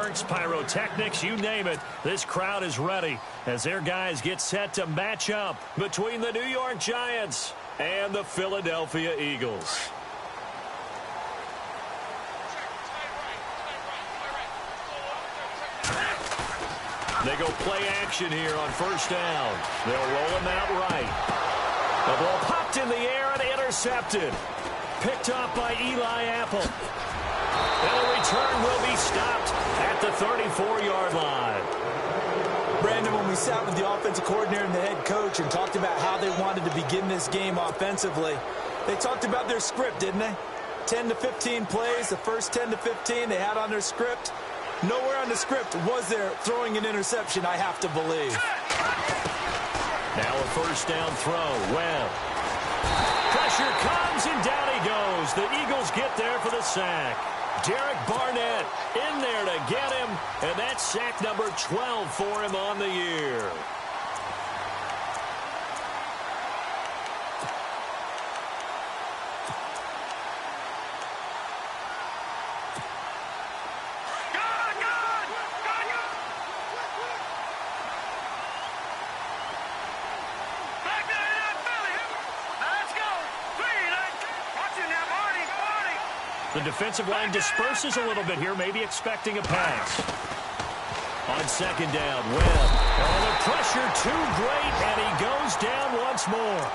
fireworks, pyrotechnics, you name it. This crowd is ready as their guys get set to match up between the New York Giants and the Philadelphia Eagles. They go play action here on first down. They'll roll him out right. The ball popped in the air and intercepted. Picked off by Eli Apple. And the return will be stopped at the 34-yard line. Brandon, when we sat with the offensive coordinator and the head coach and talked about how they wanted to begin this game offensively, they talked about their script, didn't they? 10 to 15 plays, the first 10 to 15 they had on their script. Nowhere on the script was there throwing an interception, I have to believe. Now a first down throw. Webb. Pressure comes, and down he goes. The Eagles get there for the sack. Derek Barnett in there to get him, and that's sack number 12 for him on the year. The defensive line disperses a little bit here, maybe expecting a pass. On second down, Webb. Oh, the pressure too great, and he goes down once more.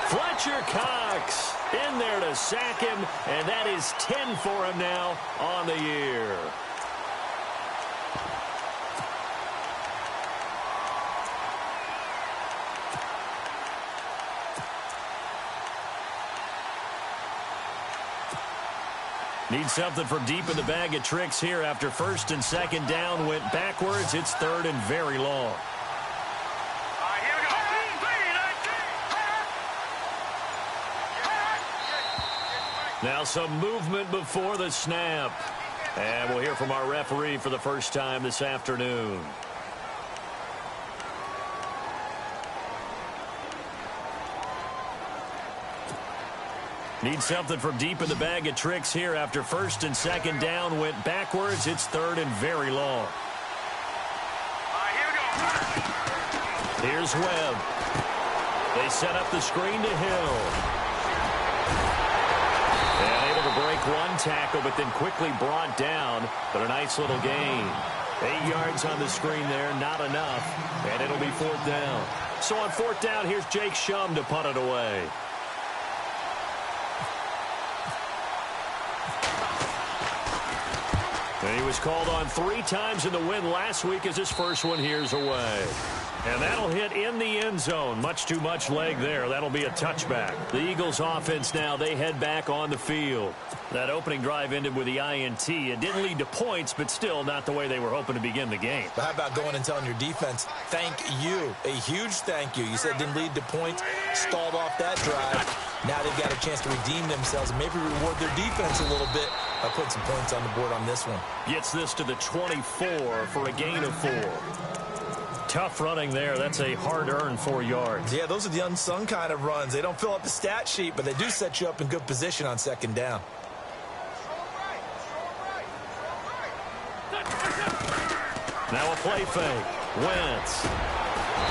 Fletcher Cox in there to sack him, and that is 10 for him now on the year. Need something from deep in the bag of tricks here after first and second down went backwards. It's third and very long. Now some movement before the snap. And we'll hear from our referee for the first time this afternoon. Need something from deep in the bag of tricks here after first and second down went backwards. It's third and very long. Here's Webb. They set up the screen to Hill. And able to break one tackle, but then quickly brought down. But a nice little gain. 8 yards on the screen there, not enough. And it'll be fourth down. So on fourth down, here's Jake Shum to punt it away. And he was called on 3 times in the win last week as his first one here's away. And that'll hit in the end zone. Much too much leg there. That'll be a touchback. The Eagles offense now, they head back on the field. That opening drive ended with the INT. It didn't lead to points, but still not the way they were hoping to begin the game. But how about going and telling your defense, thank you, a huge thank you. You said it didn't lead to points, stalled off that drive. Now they've got a chance to redeem themselves and maybe reward their defense a little bit by putting some points on the board on this one. Gets this to the 24 for a gain of 4. Tough running there. That's a hard-earned 4 yards. Yeah, those are the unsung kind of runs. They don't fill up the stat sheet, but they do set you up in good position on second down. Now a play fake. Wentz.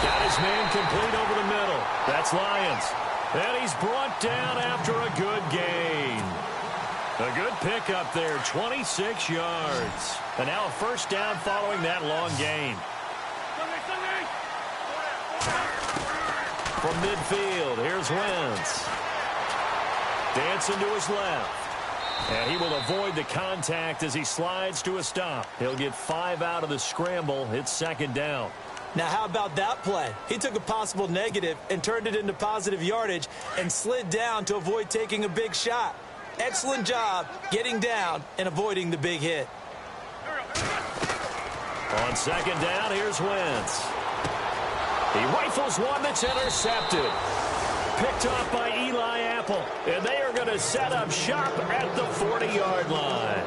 Got his man complete over the middle. That's Lions. And he's brought down after a good gain. A good pickup there, 26 yards. And now a first down following that long gain. From midfield, here's Wentz. Dancing to his left. And he will avoid the contact as he slides to a stop. He'll get 5 out of the scramble. It's second down. Now, how about that play? He took a possible negative and turned it into positive yardage and slid down to avoid taking a big shot. Excellent job getting down and avoiding the big hit. On second down, here's Wentz. He rifles one that's intercepted. Picked off by Eli Apple. And they are going to set up shop at the 40-yard line.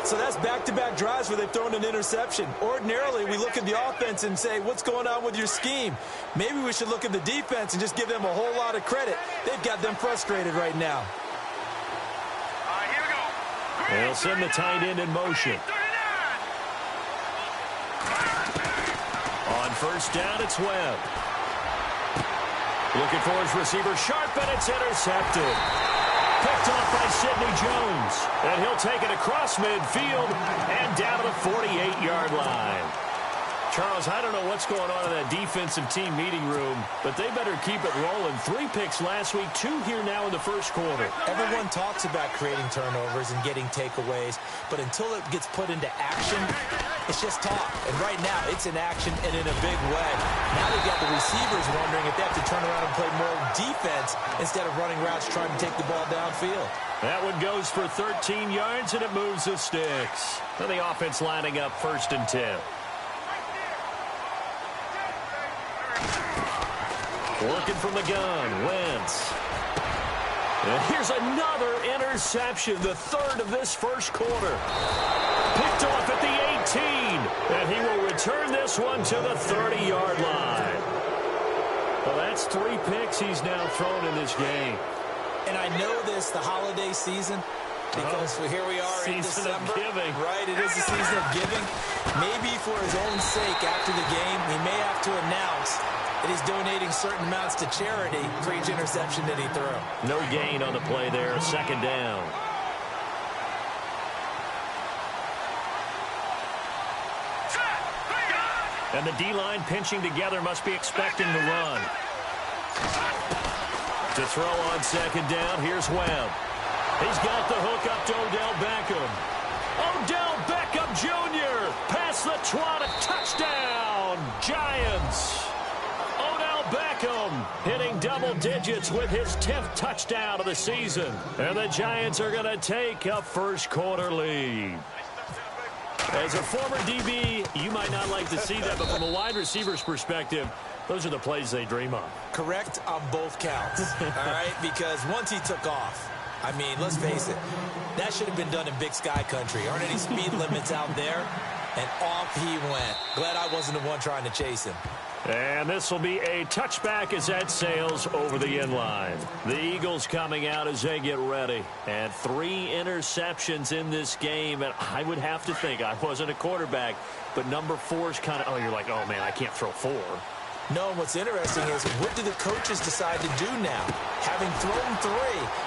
So that's back-to-back drives where they've thrown an interception. Ordinarily, we look at the offense and say, what's going on with your scheme? Maybe we should look at the defense and just give them a whole lot of credit. They've got them frustrated right now. They'll send the tight end in motion. First down, it's Webb. Looking for his receiver, Sharp, and it's intercepted. Picked off by Sidney Jones. And he'll take it across midfield and down to the 48-yard line. Charles, I don't know what's going on in that defensive team meeting room, but they better keep it rolling. 3 picks last week, 2 here now in the first quarter. Everyone talks about creating turnovers and getting takeaways, but until it gets put into action, it's just talk. And right now, it's in action and in a big way. Now they've got the receivers wondering if they have to turn around and play more defense instead of running routes trying to take the ball downfield. That one goes for 13 yards, and it moves the sticks. And the offense lining up 1st and 10. Working from the gun, Wentz. And here's another interception, the 3rd of this first quarter. Picked off at the 18, and he will return this one to the 30-yard line. Well, that's 3 picks he's now thrown in this game. And I know this, the holiday season, because here we are in December. Giving. Right, it is the season of giving. Maybe for his own sake after the game, he may have to announce that he's donating certain amounts to charity for each interception that he threw. No gain on the play there, 2nd down. And the D-line pinching together must be expecting the run. To throw on 2nd down, here's Webb. He's got the hook up to Odell Beckham. Odell Beckham Jr. past the 20, touchdown, Giants. Odell Beckham hitting double digits with his 10th touchdown of the season. And the Giants are going to take a first quarter lead. As a former DB, you might not like to see that, but from a wide receiver's perspective, those are the plays they dream of. Correct on both counts, all right? Because once he took off, I mean, let's face it, that should have been done in Big Sky country. Aren't any speed limits out there? And off he went. Glad I wasn't the one trying to chase him. And this will be a touchback as that sails over the end line. The Eagles coming out as they get ready. And 3 interceptions in this game. And I would have to think, I wasn't a quarterback, but number 4 is kind of, oh, you're like, oh, man, I can't throw 4. No, and what's interesting is what do the coaches decide to do now? Having thrown 3,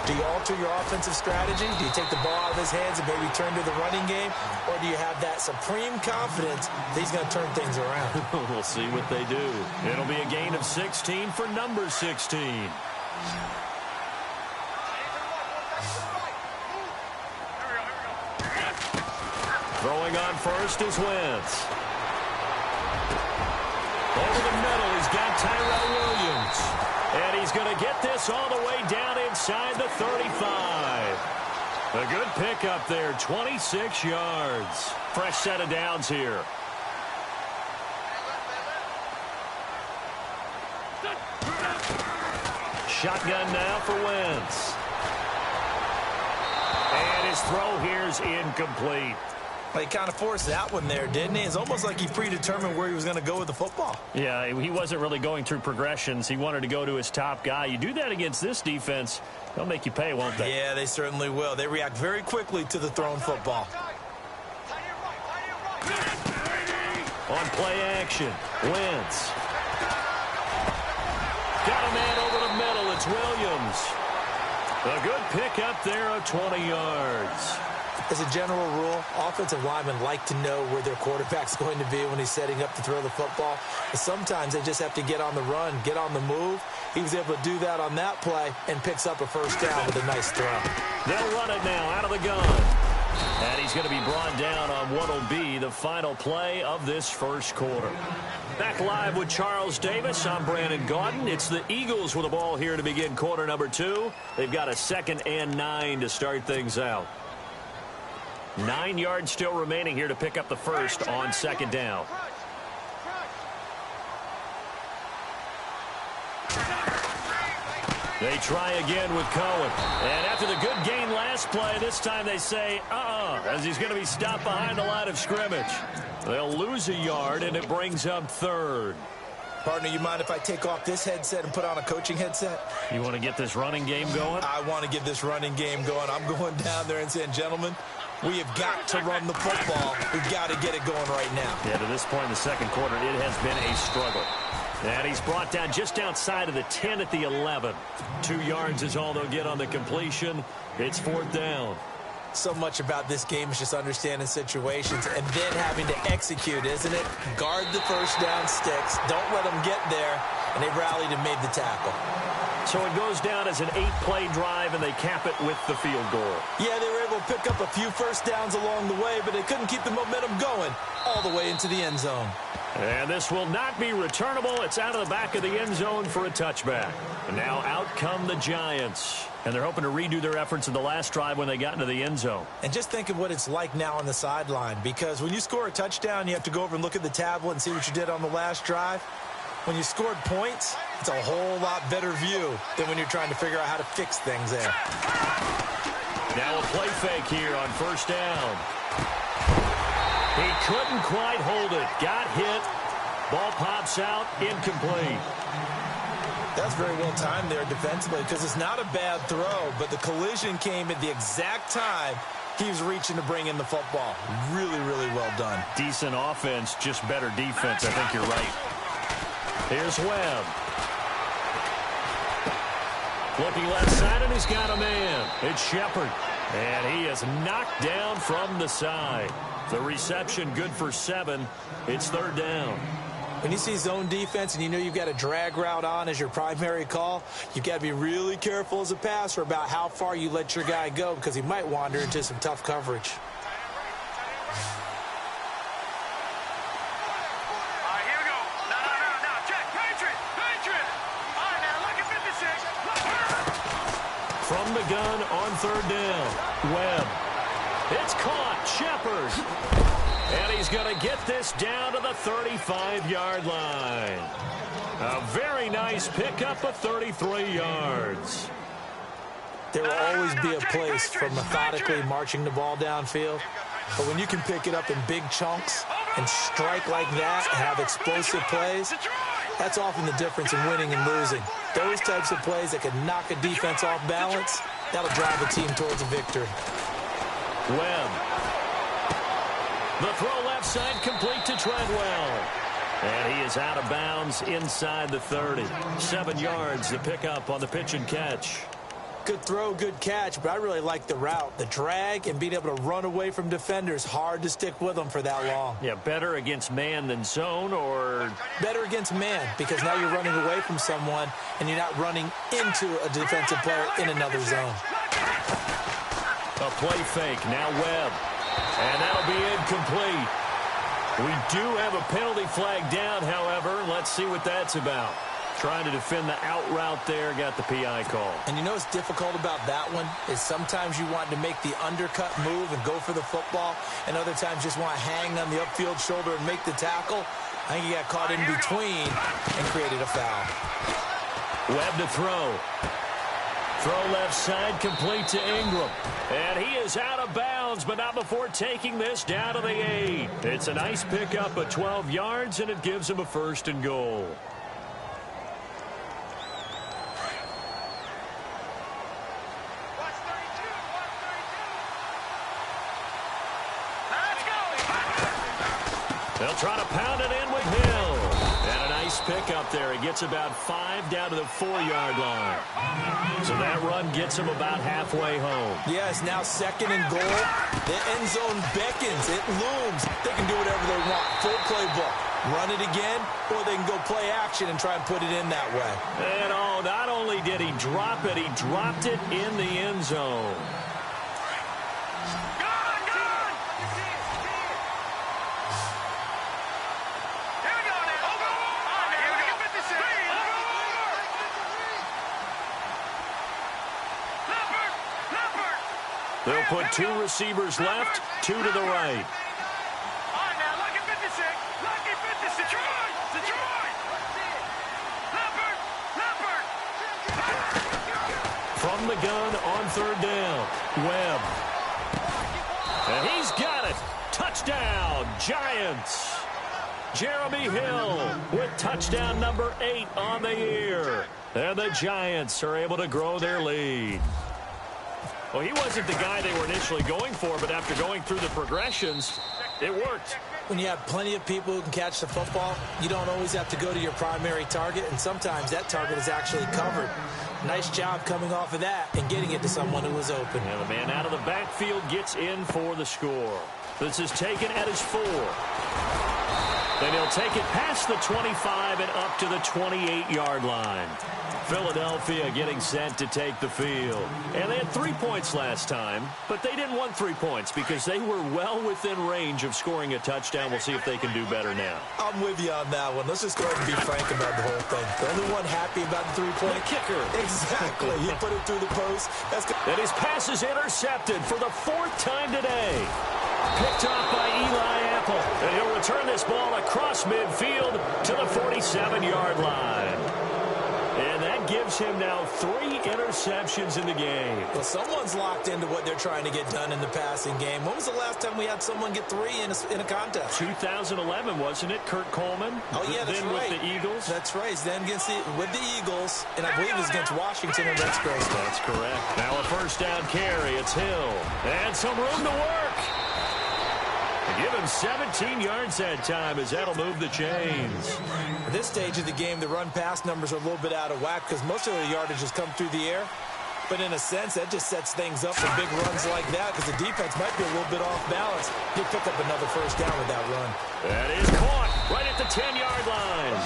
do you alter your offensive strategy? Do you take the ball out of his hands and maybe turn to the running game? Or do you have that supreme confidence that he's going to turn things around? We'll see what they do. It'll be a gain of 16 for number 16. Throwing on first is Wentz. Over the middle, he's got Tyrell Williams. And he's going to get this all the way down inside the 35. A good pickup there, 26 yards. Fresh set of downs here. Shotgun now for Wentz. And his throw here is incomplete. Well, he kind of forced that one there, didn't he? It's almost like he predetermined where he was going to go with the football. Yeah, he wasn't really going through progressions. He wanted to go to his top guy. You do that against this defense, they'll make you pay, won't they? Yeah, they certainly will. They react very quickly to the thrown football. On play action, Wentz. Got a man over the middle. It's Williams. A good pickup there of 20 yards. As a general rule, offensive linemen like to know where their quarterback's going to be when he's setting up to throw the football. But sometimes they just have to get on the run, get on the move. He was able to do that on that play and picks up a first down with a nice throw. They'll run it now out of the gun. And he's going to be brought down on what will be the final play of this first quarter. Back live with Charles Davis. I'm Brandon Gaudin. It's the Eagles with the ball here to begin quarter number 2. They've got a 2nd and 9 to start things out. 9 yards still remaining here to pick up the first on 2nd down. They try again with Cohen. And after the good gain last play, this time they say, as he's going to be stopped behind the line of scrimmage. They'll lose a yard, and it brings up 3rd. Partner, you mind if I take off this headset and put on a coaching headset? You want to get this running game going? I want to get this running game going. I'm going down there and saying, gentlemen, We have got to run the football. We've got to get it going right now. Yeah, to this point in the second quarter, it has been a struggle. And he's brought down just outside of the 10 at the 11. 2 yards is all they'll get on the completion. It's 4th down. So much about this game is just understanding situations and then having to execute, isn't it? Guard the first down sticks. Don't let them get there. And they rallied and made the tackle. So it goes down as an 8-play drive, and they cap it with the field goal. Yeah, they were able to pick up a few first downs along the way, but they couldn't keep the momentum going all the way into the end zone. And this will not be returnable. It's out of the back of the end zone for a touchback. And now out come the Giants. And they're hoping to redo their efforts in the last drive when they got into the end zone. And just think of what it's like now on the sideline, because when you score a touchdown, you have to go over and look at the tablet and see what you did on the last drive. When you scored points, it's a whole lot better view than when you're trying to figure out how to fix things there. Now a play fake here on first down. He couldn't quite hold it. Got hit. Ball pops out. Incomplete. That's very well timed there defensively, because it's not a bad throw, but the collision came at the exact time he was reaching to bring in the football. Really, really well done. Decent offense, just better defense. I think you're right. Here's Webb. Looking left side, and he's got a man. It's Shepard. And he is knocked down from the side. The reception good for 7. It's 3rd down. When you see zone defense and you know you've got a drag route on as your primary call, you've got to be really careful as a passer about how far you let your guy go, because he might wander into some tough coverage. From the gun on 3rd down. Webb. It's caught. Shepard. And he's going to get this down to the 35-yard line. A very nice pickup of 33 yards. There will always be a place for methodically marching the ball downfield. But when you can pick it up in big chunks and strike like that and have explosive plays, that's often the difference in winning and losing. Those types of plays that can knock a defense off balance, that'll drive a team towards a victory. Webb. The throw left side complete to Treadwell. And he is out of bounds inside the 30. 7 yards to pick up on the pitch and catch. Good throw, good catch, but I really like the route. The drag and being able to run away from defenders, hard to stick with them for that long. Yeah, better against man than zone, or? Better against man, because now you're running away from someone and you're not running into a defensive player in another zone. A play fake, now Webb. And that'll be incomplete. We do have a penalty flag down, however. Let's see what that's about. Trying to defend the out route there, got the PI call. And you know what's difficult about that one is sometimes you want to make the undercut move and go for the football, and other times just want to hang on the upfield shoulder and make the tackle. I think he got caught in between and created a foul. Webb to throw. Throw left side, complete to Ingram. And he is out of bounds, but not before taking this down to the 8. It's a nice pickup of 12 yards, and it gives him a 1st and goal. They'll try to pound it in with Hill. And a nice pickup there. He gets about 5 down to the 4-yard line. So that run gets him about halfway home. Yeah, it's now 2nd and goal. The end zone beckons. It looms. They can do whatever they want. Full playbook. Run it again, or they can go play action and try and put it in that way. And not only did he drop it, he dropped it in the end zone. They'll put 2 receivers left, 2 to the right. From the gun on 3rd down, Webb. And he's got it. Touchdown, Giants. Jeremy Hill with touchdown number 8 on the year. And the Giants are able to grow their lead. Well, he wasn't the guy they were initially going for, but after going through the progressions, it worked. When you have plenty of people who can catch the football, you don't always have to go to your primary target, and sometimes that target is actually covered. Nice job coming off of that and getting it to someone who was open. And the man out of the backfield gets in for the score. This is taken at his 4. Then he'll take it past the 25 and up to the 28-yard line. Philadelphia getting set to take the field. And they had 3 points last time, but they didn't want 3 points because they were well within range of scoring a touchdown. We'll see if they can do better now. I'm with you on that one. Let's just go ahead and be frank about the whole thing. The only one happy about the 3-point. The kicker. Exactly. He put it through the post. That's good. And his pass is intercepted for the 4th time today. Picked off by Eli Apple. And he'll return this ball across midfield to the 47-yard line. And that gives him now 3 interceptions in the game. Well, someone's locked into what they're trying to get done in the passing game. When was the last time we had someone get 3 in a contest? 2011, wasn't it? Kurt Coleman. Oh, yeah, that's right. With the Eagles. That's right. Then with the Eagles, and I believe it was against Washington and Rex Gross. That's correct. Now a first down carry. It's Hill. And some room to work. Give him 17 yards that time as that'll move the chains. At this stage of the game, the run-pass numbers are a little bit out of whack because most of the yardage has come through the air. But in a sense, that just sets things up for big runs like that because the defense might be a little bit off balance. He picked up another first down with that run. That is caught right at the 10-yard line.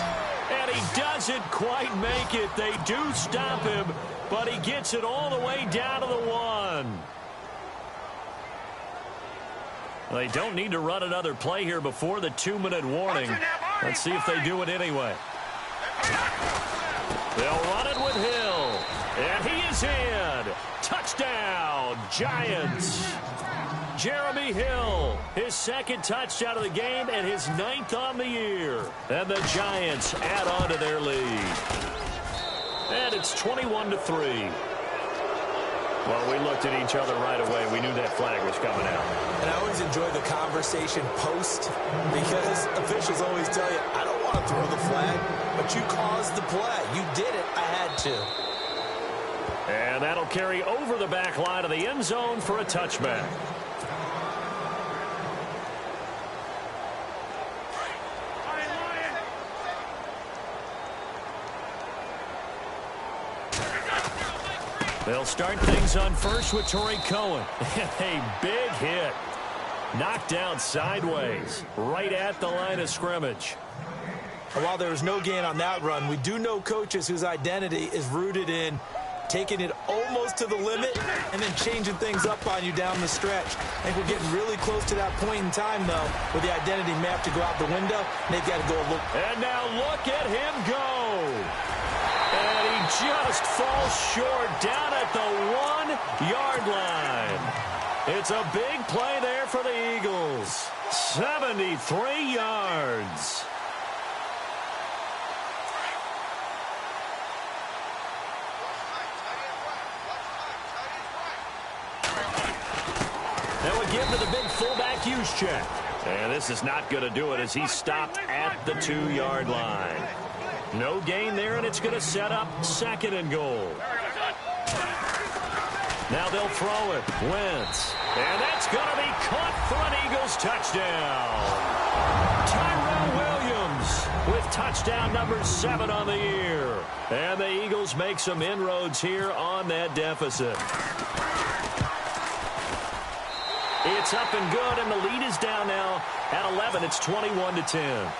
And he doesn't quite make it. They do stop him, but he gets it all the way down to the 1. They don't need to run another play here before the 2-minute warning. Let's see if they do it anyway. They'll run it with Hill. And he is in. Touchdown, Giants. Jeremy Hill, his 2nd touchdown of the game and his 9th on the year. And the Giants add on to their lead. And it's 21-3. Well, we looked at each other right away. We knew that flag was coming out. And I always enjoy the conversation post because officials always tell you, I don't want to throw the flag, but you caused the play. You did it. I had to. And that'll carry over the back line of the end zone for a touchback. They'll start things on first with Torrey Cohen. A big hit. Knocked down sideways, right at the line of scrimmage. And while there was no gain on that run, we do know coaches whose identity is rooted in taking it almost to the limit and then changing things up on you down the stretch. I think we're getting really close to that point in time, though, where the identity may have to go out the window, and they've got to go a little. And now look at him go. And he just falls short down at the 1-yard line. It's a big play there for the Eagles. 73 yards. That would give to the big fullback use check. And this is not going to do it as he's stopped at the 2-yard line. No gain there, and it's going to set up 2nd and goal. Now they'll throw it. Wentz. And that's going to be caught for an Eagles touchdown. Tyrell Williams with touchdown number 7 on the year. And the Eagles make some inroads here on that deficit. It's up and good, and the lead is down now at 11. It's 21-10.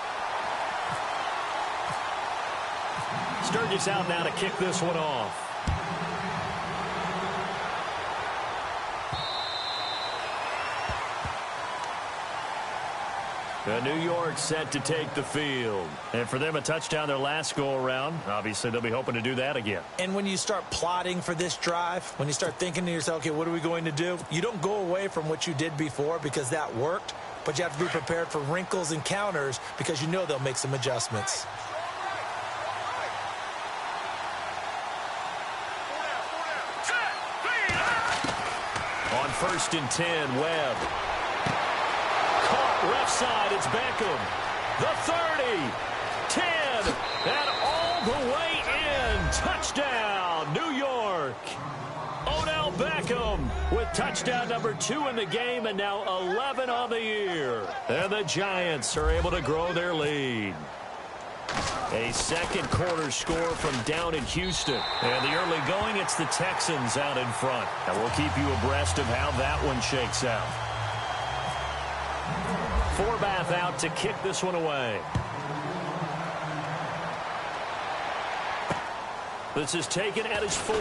Sturgis out now to kick this one off. New York set to take the field. And for them, a touchdown their last go-around. Obviously, they'll be hoping to do that again. And when you start plotting for this drive, when you start thinking to yourself, okay, what are we going to do? You don't go away from what you did before because that worked, but you have to be prepared for wrinkles and counters because you know they'll make some adjustments. On 1st and 10, Webb. Caught left side, it's Beckham. The 30, 10, and all the way in. Touchdown, New York. Odell Beckham Beckham with touchdown number 2 in the game and now 11 on the year. And the Giants are able to grow their lead. A second quarter score from down in Houston. And the early going, it's the Texans out in front. And we'll keep you abreast of how that one shakes out. Forbath out to kick this one away. This is taken at his 4.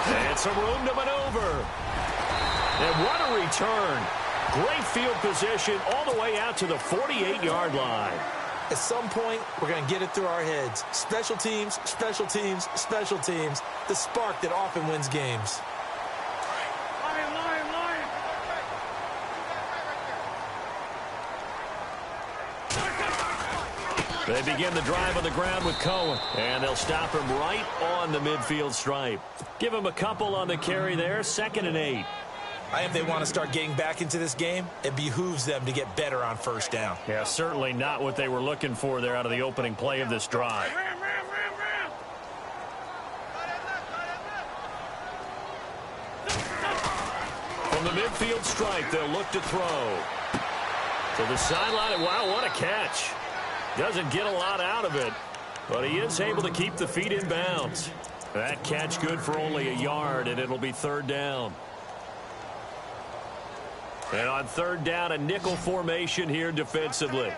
And some room to maneuver. And what a return. Great field position all the way out to the 48-yard line. At some point, we're going to get it through our heads. Special teams, special teams, special teams. The spark that often wins games. They begin the drive on the ground with Cohen. And they'll stop him right on the midfield stripe. Give him a couple on the carry there. 2nd and 8. If they want to start getting back into this game, it behooves them to get better on first down. Yeah, certainly not what they were looking for there out of the opening play of this drive. From the midfield stripe, they'll look to throw. To the sideline, and wow, what a catch. Doesn't get a lot out of it, but he is able to keep the feet in bounds. That catch good for only a yard, and it'll be 3rd down. And on 3rd down, a nickel formation here defensively.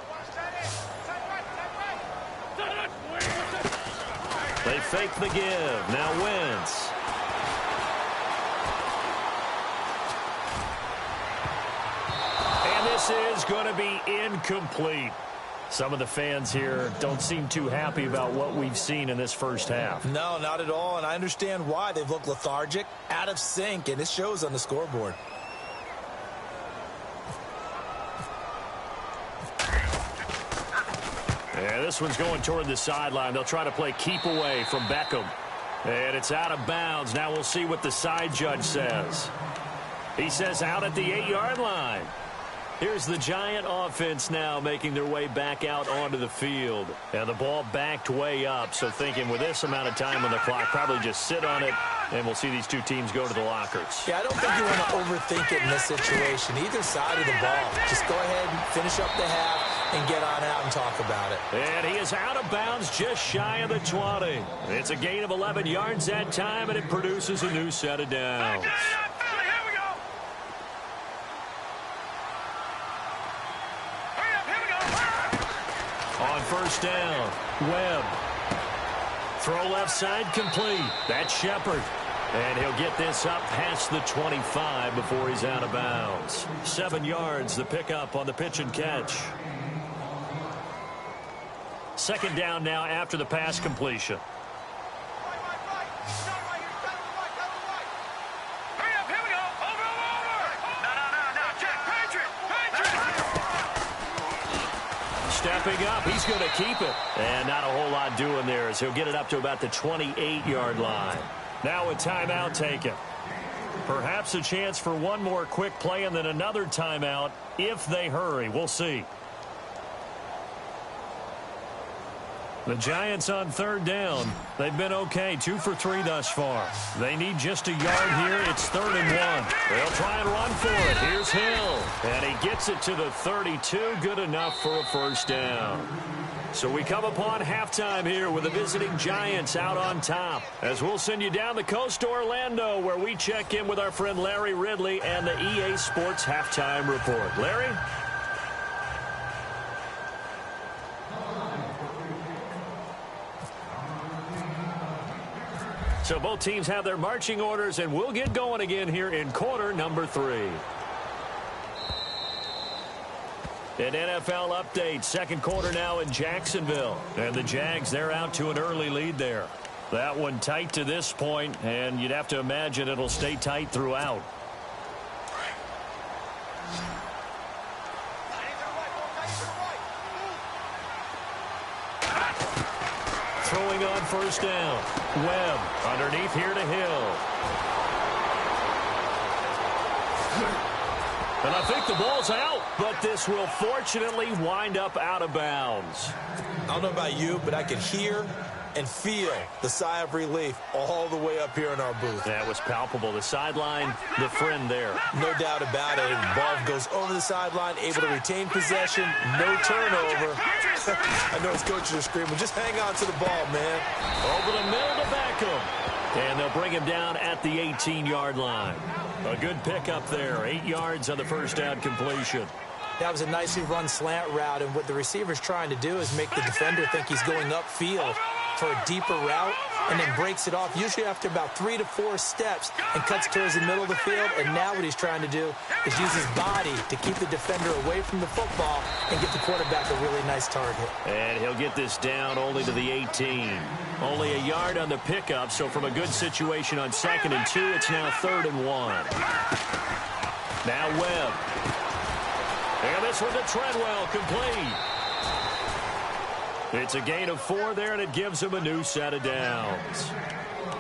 They fake the give. Now Wentz. And this is going to be incomplete. Some of the fans here don't seem too happy about what we've seen in this first half. No, not at all, and I understand why. They've looked lethargic, out of sync, and it shows on the scoreboard. And this one's going toward the sideline. They'll try to play keep away from Beckham. And it's out of bounds. Now we'll see what the side judge says. He says out at the 8-yard line. Here's the Giant offense now making their way back out onto the field. And the ball backed way up, so thinking with this amount of time on the clock, probably just sit on it, and we'll see these two teams go to the lockers. Yeah, I don't think you want to overthink it in this situation. Either side of the ball. Just go ahead and finish up the half and get on out and talk about it. And he is out of bounds just shy of the 20. It's a gain of 11 yards that time, and it produces a new set of downs. On first down, Webb. Throw left side complete. That's Shepard. And he'll get this up past the 25 before he's out of bounds. 7 yards, the pickup on the pitch and catch. 2nd down now after the pass completion. Stepping up, he's going to keep it. And not a whole lot doing there as he'll get it up to about the 28-yard line. Now a timeout taken. Perhaps a chance for one more quick play and then another timeout if they hurry. We'll see. The Giants on 3rd down. They've been okay, 2 for 3 thus far. They need just a yard here. It's 3rd and 1. They'll try and run for it. Here's Hill. And he gets it to the 32. Good enough for a first down. So we come upon halftime here with the visiting Giants out on top. As we'll send you down the coast to Orlando, where we check in with our friend Larry Ridley and the EA Sports Halftime Report. Larry? So both teams have their marching orders, and we'll get going again here in quarter number 3. An NFL update, 2nd quarter now in Jacksonville. And the Jags, they're out to an early lead there. That one tight to this point, and you'd have to imagine it'll stay tight throughout. Throwing on first down. Webb underneath here to Hill. And I think the ball's out, but this will fortunately wind up out of bounds. I don't know about you, but I could hear and feel the sigh of relief all the way up here in our booth. That was palpable. The sideline, the friend there. No doubt about it. The ball goes over the sideline, able to retain possession, no turnover. I know his coaches are screaming, just hang on to the ball, man. Over the middle to Beckham. And they'll bring him down at the 18-yard line. A good pickup there. 8 yards on the first down completion. That was a nicely run slant route, and what the receiver's trying to do is make the defender think he's going upfield for a deeper route, and then breaks it off, usually after about 3 to 4 steps, and cuts towards the middle of the field. And now what he's trying to do is use his body to keep the defender away from the football and get the quarterback a really nice target. And he'll get this down only to the 18. Only a yard on the pickup, so from a good situation on 2nd and 2, it's now 3rd and 1. Now Webb. And this one to Treadwell, complete. It's a gain of 4 there, and it gives them a new set of downs.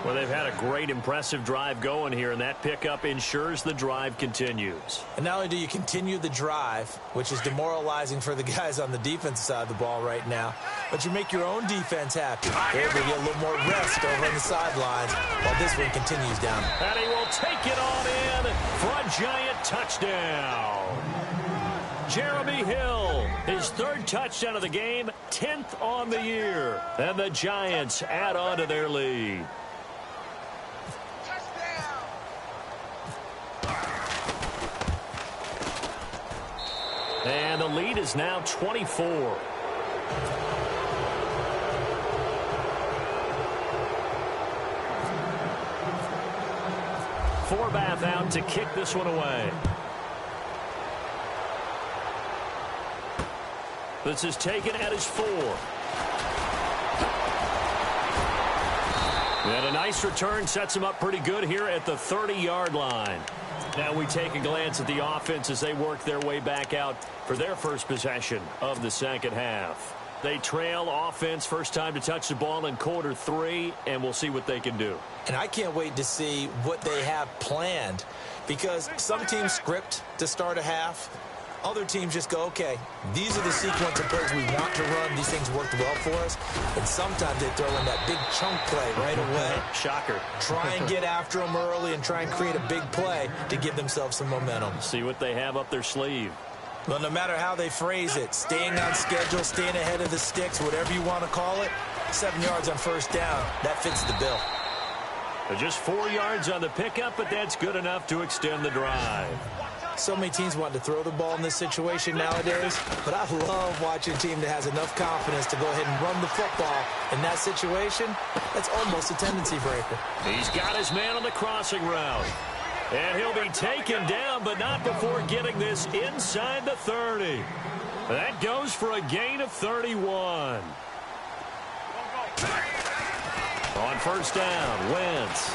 Well, they've had a great, impressive drive going here, and that pickup ensures the drive continues. And not only do you continue the drive, which is demoralizing for the guys on the defensive side of the ball right now, but you make your own defense happy. They're able to get a little more rest over on the sidelines while this one continues down. And he will take it on in for a giant touchdown. Jeremy Hill, his 3rd touchdown of the game, 10th on the year. And the Giants add on to their lead. And the lead is now 24. Forbath out to kick this one away. This is taken at his 4. And a nice return sets him up pretty good here at the 30-yard line. Now we take a glance at the offense as they work their way back out for their first possession of the second half. They trail offense, first time to touch the ball in quarter 3, and we'll see what they can do. And I can't wait to see what they have planned, because some teams script to start a half. Other teams just go, okay, these are the sequence of plays we want to run. These things worked well for us. And sometimes they throw in that big chunk play right away. Shocker. Try and get after them early and try and create a big play to give themselves some momentum. See what they have up their sleeve. Well, no matter how they phrase it, staying on schedule, staying ahead of the sticks, whatever you want to call it, 7 yards on first down, that fits the bill. Just 4 yards on the pickup, but that's good enough to extend the drive. So many teams want to throw the ball in this situation nowadays, but I love watching a team that has enough confidence to go ahead and run the football. In that situation, that's almost a tendency breaker. He's got his man on the crossing route. And he'll be taken down, but not before getting this inside the 30. That goes for a gain of 31. On first down, Wentz.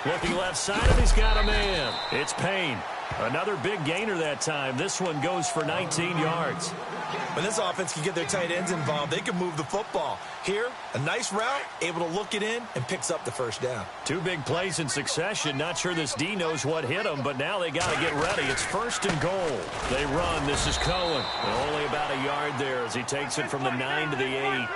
Looking left side, and he's got a man. It's Payne. Another big gainer that time. This one goes for 19 yards. When this offense can get their tight ends involved, they can move the football. Here, a nice route, able to look it in, and picks up the first down. 2 big plays in succession. Not sure this D knows what hit him, but now they got to get ready. It's 1st and goal. They run. This is Cohen. Only about a yard there as he takes it from the 9 to the 8.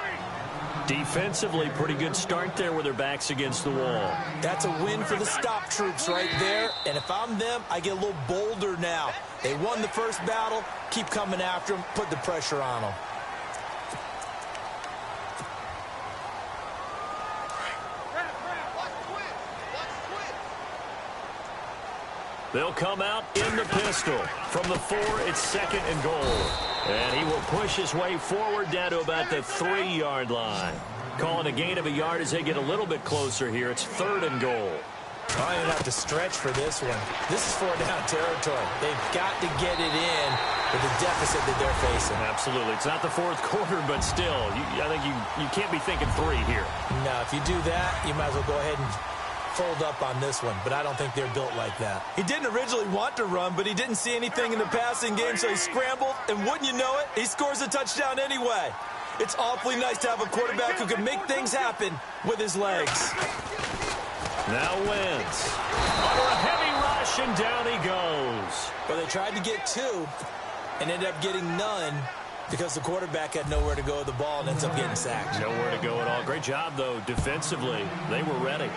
Defensively, pretty good start there with their backs against the wall. That's a win for the stop troops right there. And if I'm them, I get a little bolder now. They won the first battle. Keep coming after them. Put the pressure on them. They'll come out in the pistol. From the 4, it's 2nd and goal. And he will push his way forward down to about the 3-yard line. Calling a gain of a yard as they get a little bit closer here. It's 3rd and goal. I don't have to stretch for this one. This is 4-down territory. They've got to get it in with the deficit that they're facing. Absolutely. It's not the 4th quarter, but still, I think you can't be thinking 3 here. No, if you do that, you might as well go ahead and fold up on this one, but I don't think they're built like that. He didn't originally want to run, but he didn't see anything in the passing game, so he scrambled, and wouldn't you know it, he scores a touchdown anyway. It's awfully nice to have a quarterback who can make things happen with his legs. Now Wentz. Under a heavy rush, and down he goes. Well, they tried to get 2 and ended up getting none. Because the quarterback had nowhere to go with the ball and ends up getting sacked. Nowhere to go at all. Great job, though, defensively. They were ready.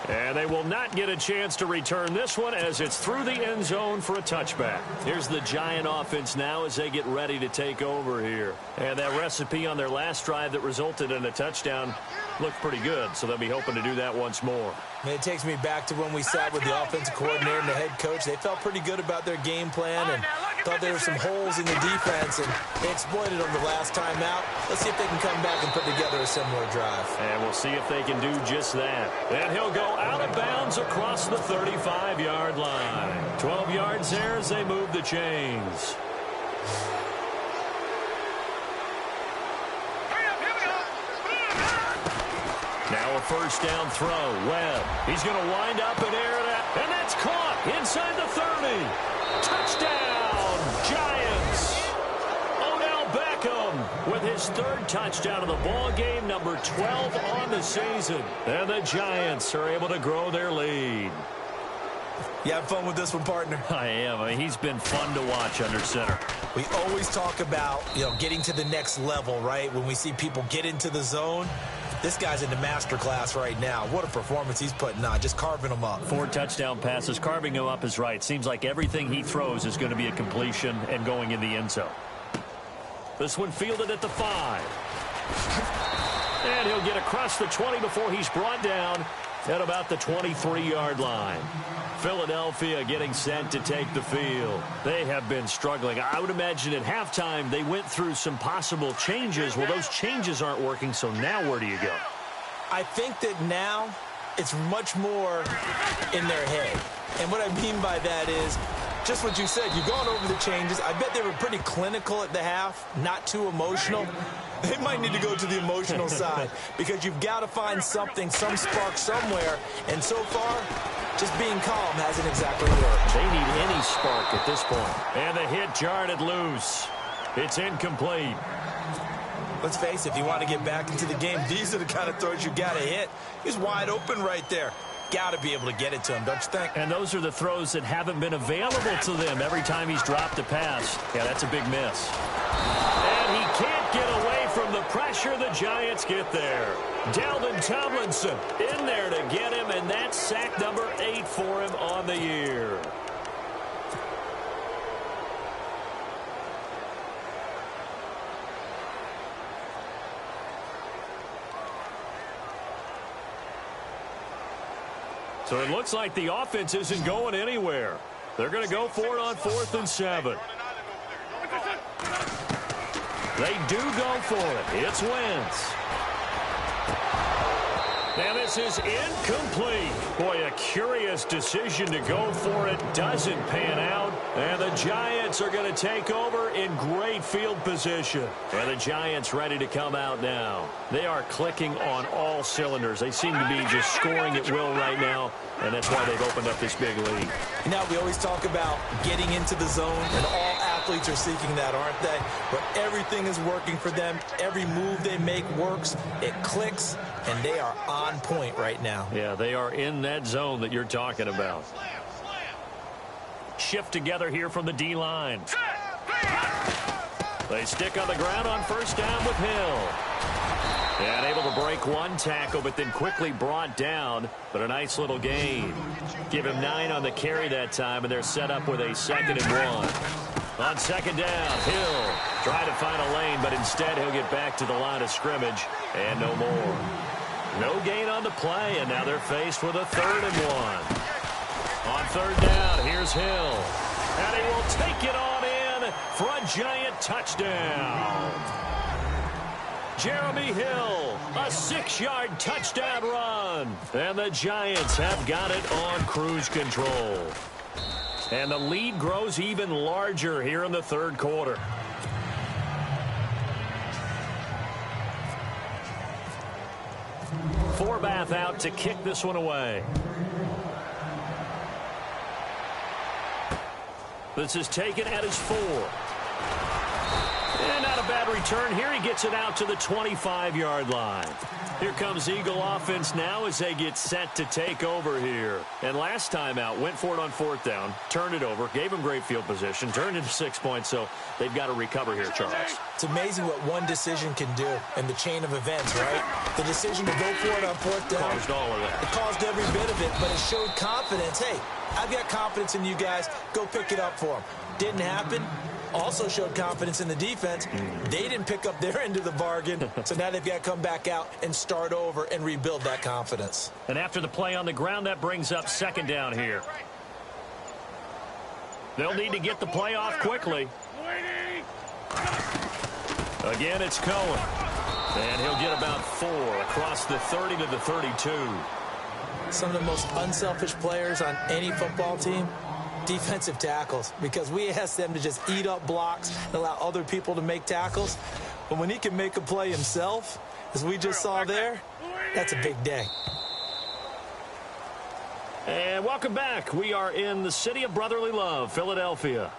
And they will not get a chance to return this one as it's through the end zone for a touchback. Here's the Giant offense now as they get ready to take over here. And that recipe on their last drive that resulted in a touchdown looked pretty good, so they'll be hoping to do that once more. It takes me back to when we sat with the offensive coordinator and the head coach. They felt pretty good about their game plan and thought there were some holes in the defense, and they exploited them the last time out. Let's see if they can come back and put together a similar drive. And we'll see if they can do just that. And he'll go out of bounds across the 35-yard line. 12 yards there as they move the chains. Now a first down throw. Webb. He's going to wind up and air it out. And that's caught inside the 30. Touchdown, Giants. Odell Beckham with his third touchdown of the ball game, number 12 on the season. And the Giants are able to grow their lead. You have fun with this one, partner? I am. I mean, he's been fun to watch under center. We always talk about, getting to the next level, right? When we see people get into the zone. This guy's in the master class right now. What a performance he's putting on, just carving them up. 4 touchdown passes. Carving him up is right. Seems like everything he throws is going to be a completion and going in the end zone. This one fielded at the 5. And he'll get across the 20 before he's brought down at about the 23-yard line. Philadelphia getting sent to take the field. They have been struggling. I would imagine at halftime they went through some possible changes. Well, those changes aren't working, so now where do you go? I think that now it's much more in their head. And what I mean by that is just what you said. You've gone over the changes. I bet they were pretty clinical at the half, not too emotional. They might need to go to the emotional side because you've got to find something, some spark somewhere. And so far, just being calm hasn't exactly worked. They need any spark at this point. And the hit jarred it loose. It's incomplete. Let's face it, if you want to get back into the game, these are the kind of throws you got to hit. He's wide open right there. Got to be able to get it to him, don't you think? And those are the throws that haven't been available to them every time he's dropped a pass. Yeah, that's a big miss. And he can't get away from the pressure. The Giants get there. Dalvin Tomlinson in there to get him, and that's sack number 8 for him on the year. So it looks like the offense isn't going anywhere. They're going to go for it on 4th and 7. They do go for it. It's Wentz. And this is incomplete. Boy, a curious decision to go for it. Doesn't pan out. And the Giants are going to take over in great field position. And the Giants ready to come out now. They are clicking on all cylinders. They seem to be just scoring at will right now. And that's why they've opened up this big lead. Now, we always talk about getting into the zone, and all athletes are seeking that, aren't they? But everything is working for them. Every move they make works. It clicks, and they are on point right now. Yeah, they are in that zone that you're talking about. Shift together here from the D-line. They stick on the ground on first down with Hill. And able to break one tackle, but then quickly brought down. But a nice little gain. Give him 9 on the carry that time, and they're set up with a 2nd and 1. On 2nd down, Hill trying to find a lane, but instead he'll get back to the line of scrimmage. And no more. No gain on the play, and now they're faced with a 3rd and 1. On 3rd down, here's Hill. And he will take it on in for a Giant touchdown. Jeremy Hill, a 6-yard touchdown run. And the Giants have got it on cruise control. And the lead grows even larger here in the 3rd quarter. Forbath out to kick this one away. This is taken at his 4. And out a bad return here. He gets it out to the 25-yard line. Here comes Eagle offense now as they get set to take over here. And last time out, went for it on 4th down, turned it over, gave him great field position, turned into 6 points, so they've got to recover here, Charles. It's amazing what one decision can do in the chain of events, right? The decision to go for it on 4th down. Caused all of that. It caused every bit of it, but it showed confidence. Hey, I've got confidence in you guys. Go pick it up for them. Didn't happen. Also showed confidence in the defense. They didn't pick up their end of the bargain, so now they've got to come back out and start over and rebuild that confidence. And after the play on the ground, that brings up 2nd down here. They'll need to get the play off quickly. Again, it's Cohen. And he'll get about 4 across the 30 to the 32. Some of the most unselfish players on any football team, defensive tackles, because we ask them to just eat up blocks and allow other people to make tackles. But when he can make a play himself, as we just saw there, that's a big day. And welcome back. We are in the city of brotherly love, Philadelphia.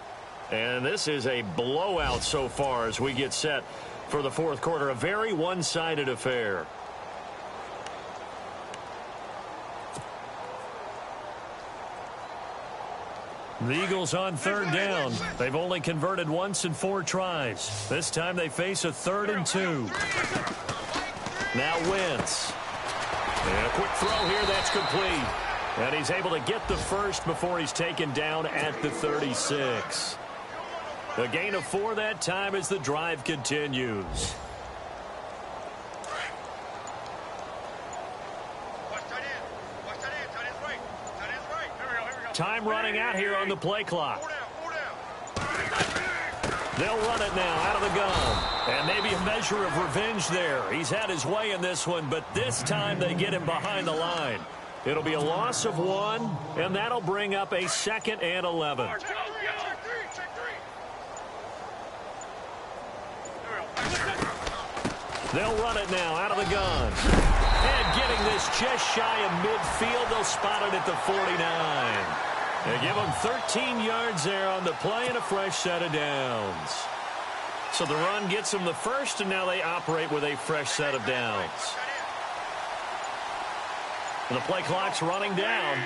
And this is a blowout so far as we get set for the 4th quarter. A very one-sided affair. The Eagles on 3rd down. They've only converted once in 4 tries. This time they face a 3rd and 2. Now Wentz. And a quick throw here that's complete. And he's able to get the first before he's taken down at the 36. A gain of 4 that time as the drive continues. Time running out here on the play clock. They'll run it now out of the gun. And maybe a measure of revenge there. He's had his way in this one, but this time they get him behind the line. It'll be a loss of 1, and that'll bring up a 2nd and 11. They'll run it now out of the gun. And getting this just shy of midfield, they'll spot it at the 49. They give them 13 yards there on the play and a fresh set of downs. So the run gets them the first, and now they operate with a fresh set of downs. And the play clock's running down.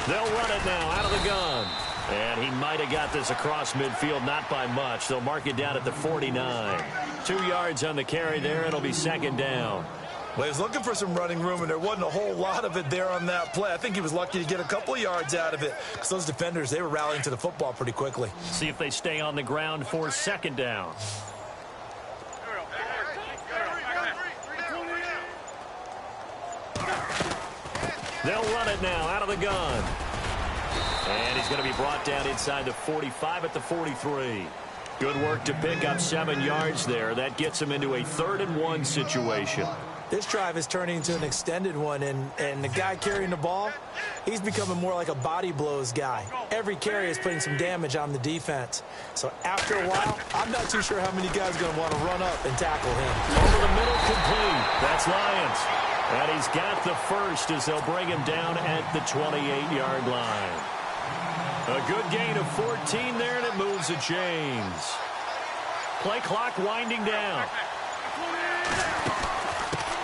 They'll run it now out of the gun. And he might have got this across midfield, not by much. They'll mark it down at the 49. 2 yards on the carry there. It'll be 2nd down. Well, he was looking for some running room, and there wasn't a whole lot of it there on that play. I think he was lucky to get a couple of yards out of it, because those defenders, they were rallying to the football pretty quickly. See if they stay on the ground for 2nd down. They'll run it now out of the gun. And he's going to be brought down inside the 45 at the 43. Good work to pick up 7 yards there. That gets him into a 3rd and 1 situation. This drive is turning into an extended one, and the guy carrying the ball, he's becoming more like a body blows guy. Every carry is putting some damage on the defense. So after a while, I'm not too sure how many guys are going to want to run up and tackle him. Over the middle, complete. That's Lyons. And he's got the first as they'll bring him down at the 28-yard line. A good gain of 14 there, and it moves the chains. Play clock winding down.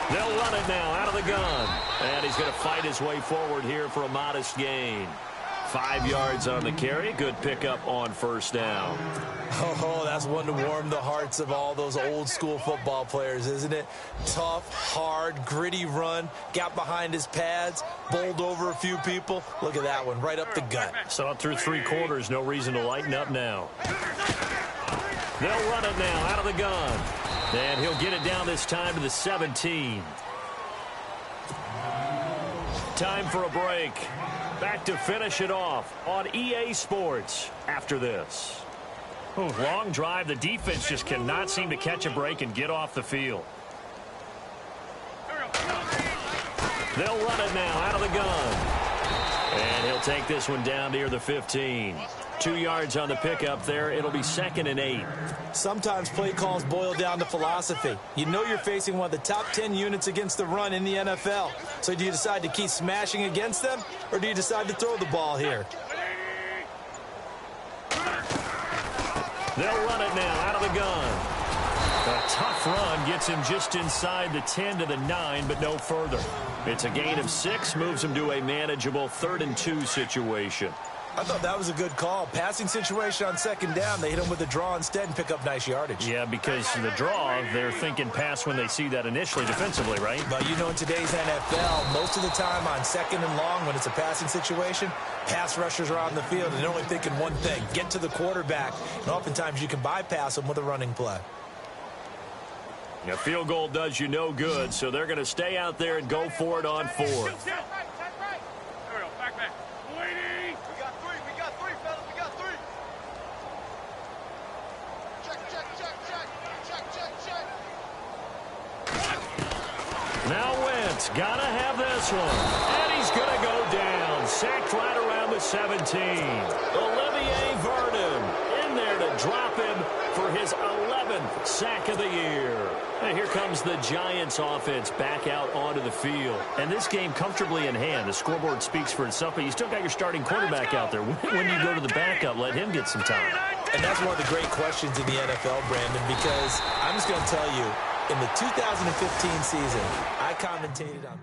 They'll run it now out of the gun. And he's going to fight his way forward here for a modest gain. 5 yards on the carry. Good pickup on 1st down. Oh, that's one to warm the hearts of all those old school football players, isn't it? Tough, hard, gritty run. Got behind his pads, bowled over a few people. Look at that one, right up the gut. Saw it through 3 quarters. No reason to lighten up now. They'll run it now out of the gun. And he'll get it down this time to the 17. Time for a break. Back to finish it off on EA Sports after this. Ooh, long drive. The defense just cannot seem to catch a break and get off the field. They'll run it now out of the gun. And he'll take this one down near the 15. 2 yards on the pickup there. It'll be 2nd and 8. Sometimes play calls boil down to philosophy. You know you're facing one of the top 10 units against the run in the NFL. So do you decide to keep smashing against them, or do you decide to throw the ball here? They'll run it now out of the gun. A tough run gets him just inside the 10 to the 9, but no further. It's a gain of 6, moves him to a manageable 3rd and 2 situation. I thought that was a good call. Passing situation on 2nd down. They hit him with a draw instead and pick up nice yardage. Yeah, because the draw, they're thinking pass when they see that initially defensively, right? But you know, in today's NFL, most of the time on 2nd and long, when it's a passing situation, pass rushers are on the field and they're only thinking one thing, get to the quarterback. And oftentimes you can bypass them with a running play. A field goal does you no good, so they're going to stay out there and go for it on 4th. Now Wentz, gotta have this one. And he's gonna go down. Sacked right around the 17. Olivier Vernon in there to drop him for his 11th sack of the year. And here comes the Giants offense back out onto the field. And this game comfortably in hand. The scoreboard speaks for itself, but you still got your starting quarterback out there. When you go to the backup, let him get some time. And that's one of the great questions in the NFL, Brandon, because I'm just going to tell you, in the 2015 season, I commentated on